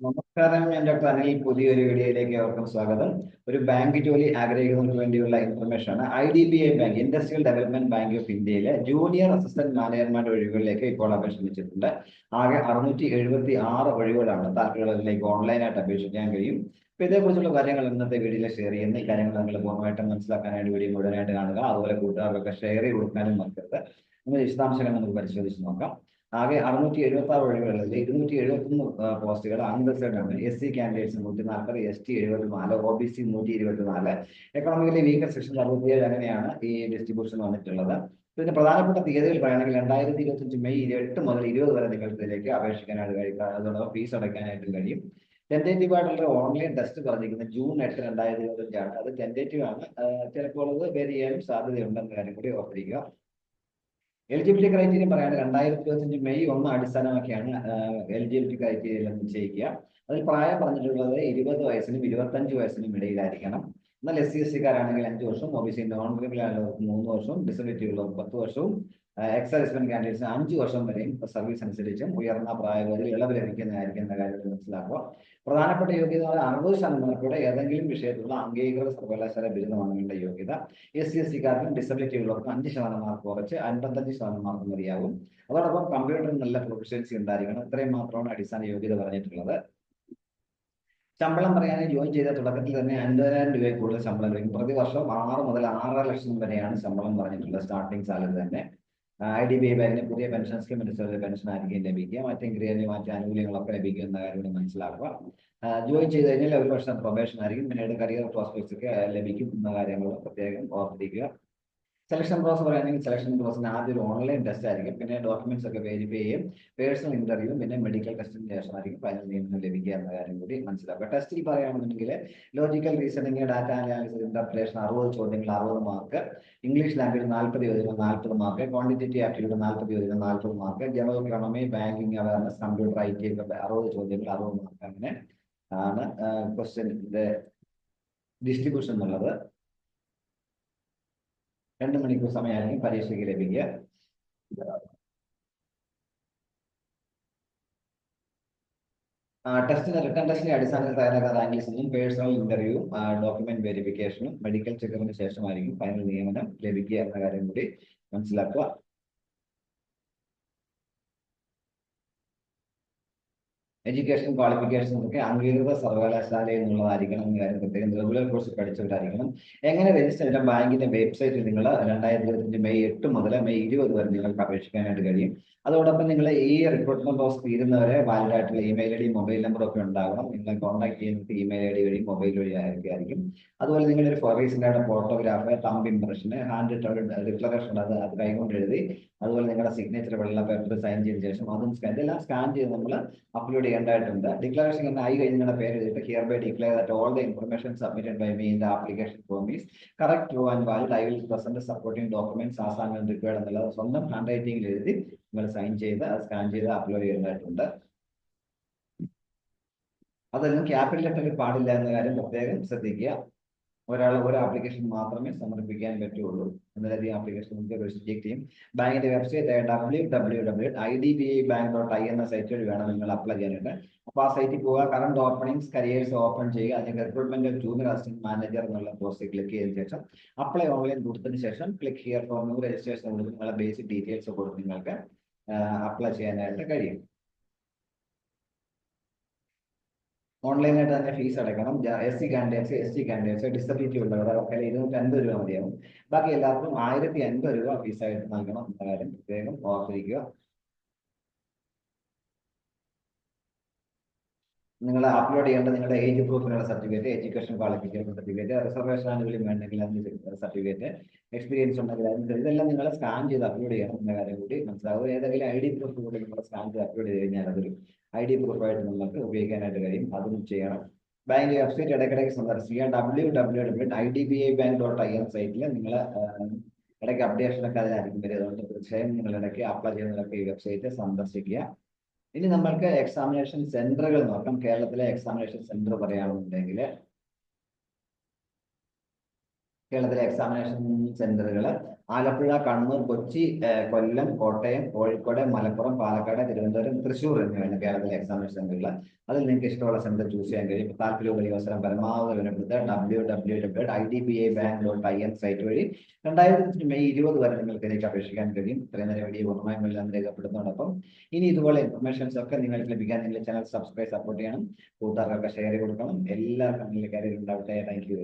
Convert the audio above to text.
നമസ്കാരം, ഞാൻ ഡോക്ടർ അനിൽ. പുതിയൊരു വീഡിയോയിലേക്ക് അവർക്കും സ്വാഗതം. ഒരു ബാങ്ക് ജോലി ആഗ്രഹിക്കുന്നവർക്ക് വേണ്ടിയുള്ള ഇൻഫർമേഷൻ ആണ്. IDBI bank, industrial development bank of ഇന്ത്യയിലെ ജൂനിയർ അസിസ്റ്റന്റ് മാനേജർമാരുടെ ഒഴിവുകളിലേക്ക് ഇപ്പോൾ അപേക്ഷ ക്ഷണിച്ചിട്ടുണ്ട്. ആകെ 676 ഒഴിവുകളാണ്. താല്പര്യമുള്ളവരിലേക്ക് ഓൺലൈനായിട്ട് അപേക്ഷിക്കാൻ കഴിയും. അപ്പൊ ഇതേക്കുറിച്ചുള്ള കാര്യങ്ങൾ ഇന്നത്തെ വീഡിയോയിൽ ഷെയർ ചെയ്യുന്ന ഈ കാര്യങ്ങൾ നിങ്ങൾ പൂർണ്ണമായിട്ടും മനസ്സിലാക്കാനായിട്ട് വീഡിയോ മുഴുവനായിട്ട് കാണുക. അതുപോലെ കൂട്ടുകാർക്കൊക്കെ ഷെയർ ചെയ്ത് കൊടുക്കാനും മറക്കരുത്. നമ്മൾ വിശദാംശങ്ങൾ നമുക്ക് പരിശോധിച്ച് നോക്കാം. ആകെ 676 ഒഴിവുകളിൽ 271 പോസ്റ്റുകൾ അൺറിസർവ്ഡ് ആണ്. SC candidates 140, ST 74, OBC 124, economically weaker section 67. അങ്ങനെയാണ് ഈ ഡിസ്ട്രിബ്യൂഷൻ വന്നിട്ടുള്ളത്. പിന്നെ പ്രധാനപ്പെട്ട തീയതികൾ പറയുകയാണെങ്കിൽ 2025 മെയ് 8 മുതൽ 20 വരെ നിങ്ങൾക്ക് ഇതിലേക്ക് അപേക്ഷിക്കാനായിട്ട് കഴിയും. അതോടൊപ്പം ഫീസ് അടയ്ക്കാനായിട്ട് കഴിയും. ടെൻറ്റേറ്റീവ് ആയിട്ടുള്ള ഓൺലൈൻ ടെസ്റ്റ് പറഞ്ഞിരിക്കുന്നത് ജൂൺ 8, 2025 ആണ്. അത് ടെൻറ്റേറ്റീവ് ആണ്. ചിലപ്പോൾ അത് വേരി ചെയ്യാനും സാധ്യതയുണ്ടെന്ന കാര്യം കൂടി ഓർത്തിരിക്കുക. എലിജിബിലിറ്റി ക്രൈറ്റീരിയ പറയുകയാണെങ്കിൽ 2025 മെയ് 1 അടിസ്ഥാനമാക്കിയാണ് എലിജിബിലിറ്റി ക്രൈറ്റീരിയ നിശ്ചയിക്കുക. അതിൽ പ്രായം പറഞ്ഞിട്ടുള്ളത് 20 വയസ്സിനും 25 വയസ്സിനും ഇടയിലായിരിക്കണം. എന്നാൽ SC/ST-കാരാണെങ്കിൽ 5 വർഷവും, OBC നോൺ ക്രിമിനൽ ആയിട്ടുള്ളവർക്ക് 3 വർഷവും, ഡിസബിലിറ്റി ഉള്ളവർക്ക് 10 വർഷവും, എക്സ്-സർവീസ്മെൻ കാൻഡിഡേറ്റ്സിന് 5 വർഷം വരെയും സർവീസ് അനുസരിച്ചും ഉയർന്ന പ്രായപരിധിയിൽ ഇളവ് ലഭിക്കുന്നതായിരിക്കും എന്ന കാര്യത്തിൽ മനസ്സിലാക്കുക. പ്രധാനപ്പെട്ട യോഗ്യത 60% ഏതെങ്കിലും വിഷയത്തിലുള്ള അംഗീകൃത സർവകലാശാല ബിരുദമാണ് വേണ്ട യോഗ്യത. SC/ST-കാർക്കും ഡിസബിലിറ്റി ഉള്ളവർക്ക് 5% മാർക്ക് കുറച്ച് 55% മാർക്ക് മതിയാകും. അതോടൊപ്പം കമ്പ്യൂട്ടറിൽ നല്ല പ്രൊഫഷൻസി ഉണ്ടായിരിക്കണം. ഇത്രയും മാത്രമാണ് അടിസ്ഥാന യോഗ്യത പറഞ്ഞിട്ടുള്ളത്. ശമ്പളം പറയുകയാണെങ്കിൽ ജോയിൻ ചെയ്ത തുടക്കത്തിൽ തന്നെ 50,000 രൂപയിൽ കൂടുതൽ ശമ്പളം ലഭിക്കും. പ്രതിവർഷം 6 മുതൽ 6.5 ലക്ഷം വരെയാണ് ശമ്പളം പറഞ്ഞിട്ടുള്ളത്. സ്റ്റാർട്ടിംഗ് സാലറി തന്നെ. IDBI ബാങ്കിന് പുതിയ പെൻഷൻ സ്കീം അനുസരിച്ച് പെൻഷൻ ആയിരിക്കും ലഭിക്കുക. മറ്റ് ആനുകൂല്യങ്ങളൊക്കെ ലഭിക്കും എന്ന കാര്യം മനസ്സിലാക്കുക. ജോയിൻ ചെയ്ത് കഴിഞ്ഞാൽ 1 വർഷം പ്രൊബേഷൻ ആയിരിക്കും. പിന്നീട് കരിയർ പ്രോസ്പെക്ട്സ് ഒക്കെ ലഭിക്കും എന്ന കാര്യങ്ങൾ പ്രത്യേകം ഓർത്തിരിക്കുക. സെലക്ഷൻ പ്രോസസ് പറയുകയാണെങ്കിൽ സെലക്ഷൻ പ്രോസസ്സിന് ആദ്യം ഒരു ഓൺലൈൻ ടെസ്റ്റ് ആയിരിക്കും. പിന്നെ ഡോക്യുമെന്റ്സ് ഒക്കെ വെരിഫൈ ചെയ്യും. പേഴ്സണൽ ഇന്റർവ്യൂ, പിന്നെ മെഡിക്കൽ ടെസ്റ്റിന് ശേഷമായിരിക്കും ഫൈനൽ നിയമനം ലഭിക്കുക എന്ന കാര്യം കൂടി മനസ്സിലാക്കുക. ടെസ്റ്റിൽ പറയുകയാണെന്നുണ്ടെങ്കിൽ logical reasoning, data analysis, interpretation 60 ചോദ്യങ്ങൾ 60 മാർക്ക്, ഇംഗ്ലീഷ് ലാംഗ്വേജ് 40 ചോദ്യങ്ങൾ 40 മാർക്ക്, ക്വാണ്ടിറ്റേറ്റീവ് ആപ്റ്റിറ്റ്യൂഡ് 40 ചോദ്യങ്ങൾ 40 mark, general economy, banking awareness, computer, IT ഒക്കെ 60 ചോദ്യങ്ങൾ 60 മാർക്ക്. അങ്ങനെ ആണ് ക്വസ്റ്റ്യന്റെ ഡിസ്ട്രിബ്യൂഷൻ എന്നുള്ളത്. 2 മണിക്കൂർ സമയമായിരിക്കും പരീക്ഷയ്ക്ക് ലഭിക്കുക. റിട്ടേൺ ടെസ്റ്റിന്റെ അടിസ്ഥാനത്തിൽ തയ്യാറാക്കുന്ന റാങ്ക് ലിസ്റ്റിനും പേഴ്സണൽ ഇന്റർവ്യൂവും ഡോക്യുമെന്റ് വെരിഫിക്കേഷനും മെഡിക്കൽ ചെക്കപ്പിന് ശേഷമായിരിക്കും ഫൈനൽ നിയമനം ലഭിക്കുക എന്ന കാര്യം കൂടി മനസ്സിലാക്കുക. എഡ്യൂക്കേഷൻ ക്വാളിഫിക്കേഷൻ ഒക്കെ അംഗീകൃത സർവകലാശാലയിൽ നിന്നുള്ളതായിരിക്കണം എന്ന കാര്യം പ്രത്യേകം. റെഗുലർ കോഴ്സ് പഠിച്ചവരായിരിക്കണം. എങ്ങനെ രജിസ്റ്റർ ചെയ്ത ബാങ്കിന്റെ വെബ്സൈറ്റിൽ നിങ്ങൾ 2025 മെയ് 8 മുതൽ മെയ് 20 വരെ നിങ്ങൾക്ക് അപേക്ഷിക്കാനായിട്ട് കഴിയും. അതോടൊപ്പം നിങ്ങൾ ഈ റിക്രൂട്ട്മെന്റ് പ്രോസസ് തീരുന്നവരെ വാലിഡ് ആയിട്ടുള്ള ഇമെയിൽ ID, മൊബൈൽ നമ്പർ ഒക്കെ ഉണ്ടാകണം. നിങ്ങളെ കോൺടാക്ട് ചെയ്യുന്നത് ഇമെയിൽ ID വഴി, മൊബൈൽ വഴി ആയിരിക്കും. അതുപോലെ നിങ്ങളൊരു recent photograph, thumb impression, hand declaration അത് കൈകൊണ്ട് എഴുതി, അതുപോലെ നിങ്ങളുടെ സിഗ്നേച്ചർ വെള്ള പേപ്പർ സൈൻ ചെയ്ത ശേഷം അതും ഇതെല്ലാം സ്കാൻ ചെയ്ത് നമ്മൾ അപ്ലോഡ് ചെയ്യേണ്ടതായിട്ടുണ്ട്. ഡിക്ലറേഷൻ ഇങ്ങനെ ആയി കഴിഞ്ഞ് നിങ്ങളുടെ പേര് എഴുതിയിട്ട് hereby declare that all the information submitted by me in the application form is correct, true and valid. I will present supporting documents as and required എന്നുള്ളത് സ്വന്തം ഹാൻഡ് റൈറ്റിംഗിൽ എഴുതി നിങ്ങൾ സൈൻ ചെയ്ത് സ്കാൻ ചെയ്ത് അപ്ലോഡ് ചെയ്യേണ്ടതായിട്ടുണ്ട്. അതൊന്നും capital ലെറ്ററിൽ പാടില്ല എന്ന കാര്യം പ്രത്യേകം ശ്രദ്ധിക്കുക. ഒരു ആപ്ലിക്കേഷൻ മാത്രമേ സമർപ്പിക്കാൻ പറ്റുള്ളൂ. എന്നധികം ആപ്ലിക്കേഷൻ നമുക്ക് റിജക്ട് ചെയ്യും. ബാങ്കിന്റെ വെബ്സൈറ്റ് www.idbibank.in എന്ന സൈറ്റ് വഴി വേണം നിങ്ങൾ അപ്ലൈ ചെയ്യാനായിട്ട്. അപ്പോൾ ആ സൈറ്റിൽ പോവുക, കറണ്ട് ഓപ്പണിംഗ്സ്, കരിയേഴ്സ് ഓപ്പൺ ചെയ്യുക. അതിന് റിക്രൂട്ട്മെന്റ് ജൂനിയർ അസിസ്റ്റന്റ് മാനേജർ എന്നുള്ള പോസ്റ്റ് ക്ലിക്ക് ചെയ്തതിനു ശേഷം അപ്ലൈ ഓൺലൈൻ കൊടുത്തതിന് ശേഷം click here for new registration കൊടുത്ത് നിങ്ങളുടെ ബേസിക് ഡീറ്റെയിൽസ് കൊടുത്ത് നിങ്ങൾക്ക് അപ്ലൈ ചെയ്യാനായിട്ട് കഴിയും. ഓൺലൈനായിട്ട് തന്നെ ഫീസ് അടയ്ക്കണം. SC candidates, ST candidates, disability ഉള്ളവർ അവർക്ക് 250 രൂപ മതിയാവും. ബാക്കി എല്ലാവർക്കും 1050 രൂപ ഫീസായിട്ട് നൽകണം എന്ന കാര്യം പ്രത്യേകം ഓർത്തിരിക്കുക. നിങ്ങൾ അപ്ലോഡ് ചെയ്യേണ്ട നിങ്ങളുടെ ഏജ് പ്രൂഫിനുള്ള certificate, education qualification certificate, reservation ആനുകൂല്യം വേണമെങ്കിൽ അതിന് സർട്ടിഫിക്കറ്റ്, എക്സ്പീരിയൻസ് ഉണ്ടെങ്കിൽ അതിന് ഇതെല്ലാം നിങ്ങൾ സ്കാൻ ചെയ്ത് അപ്ലോഡ് ചെയ്യണം എന്ന കാര്യം കൂടി മനസ്സിലാവും. ഏതെങ്കിലും ID പ്രൂഫ് കൂടി നിങ്ങൾ സ്കാൻ ചെയ്ത് അപ്ലോഡ് ചെയ്ത് കഴിഞ്ഞാൽ അതൊരു ID പ്രൂഫായിട്ട് നിങ്ങൾക്ക് ഉപയോഗിക്കാനായിട്ട് കഴിയും. അതും ചെയ്യണം. ബാങ്ക് വെബ്സൈറ്റ് ഇടയ്ക്കിടയ്ക്ക് സന്ദർശിക്കുക. www.idbibank.in സൈറ്റിൽ നിങ്ങൾ ഇടയ്ക്ക് അപ്ഡേഷൻ ഒക്കെ അതിലായിരിക്കും വരിക. അതുകൊണ്ട് തീർച്ചയായും നിങ്ങൾ ഇടയ്ക്ക് അപ്ലൈ ചെയ്യുന്നതൊക്കെ ഈ വെബ്സൈറ്റ് സന്ദർശിക്കുക. ഇനി നമ്മൾക്ക് എക്സാമിനേഷൻ സെന്ററുകൾ നോക്കാം. കേരളത്തിലെ എക്സാമിനേഷൻ സെന്റർ പറയുകയാണെന്നുണ്ടെങ്കിൽ കേരളത്തിലെ എക്സാമിനേഷൻ സെന്ററുകൾ ആലപ്പുഴ, കണ്ണൂർ, കൊച്ചി, കൊല്ലം, കോട്ടയം, കോഴിക്കോട്, മലപ്പുറം, പാലക്കാട്, തിരുവനന്തപുരം, തൃശ്ശൂർ എന്നിവയാണ് കേരളത്തിലെ എക്സാമിനേഷൻ സെന്ററുകൾ. അതിൽ നിങ്ങൾക്ക് ഇഷ്ടമുള്ള സെന്റർ ചൂസ് ചെയ്യാൻ കഴിയും. താല്പര്യമുള്ള ഈ അവസരം പരമാവധി വിലപ്പെടുത്തുക. www.idpabank.in സൈറ്റ് വഴി 2025 മെയ് 20 വരെ നിങ്ങൾക്ക് ഇതിലേക്ക് അപേക്ഷിക്കാൻ കഴിയും. ഇത്രയും നേരം വീഡിയോ പൂർണ്ണമായും എല്ലാം രേഖപ്പെടുത്തുന്നതോടൊപ്പം ഇനി ഇതുപോലെ ഇൻഫർമേഷൻസ് ഒക്കെ നിങ്ങൾക്ക് ലഭിക്കാൻ നിങ്ങളുടെ ചാനൽ സബ്സ്ക്രൈബ്, സപ്പോർട്ട് ചെയ്യണം. കൂട്ടുകാർക്കൊക്കെ ഷെയർ കൊടുക്കണം. എല്ലാവർക്കും നിങ്ങളുടെ കാര്യം ഉണ്ടാവട്ടെ. Thank you.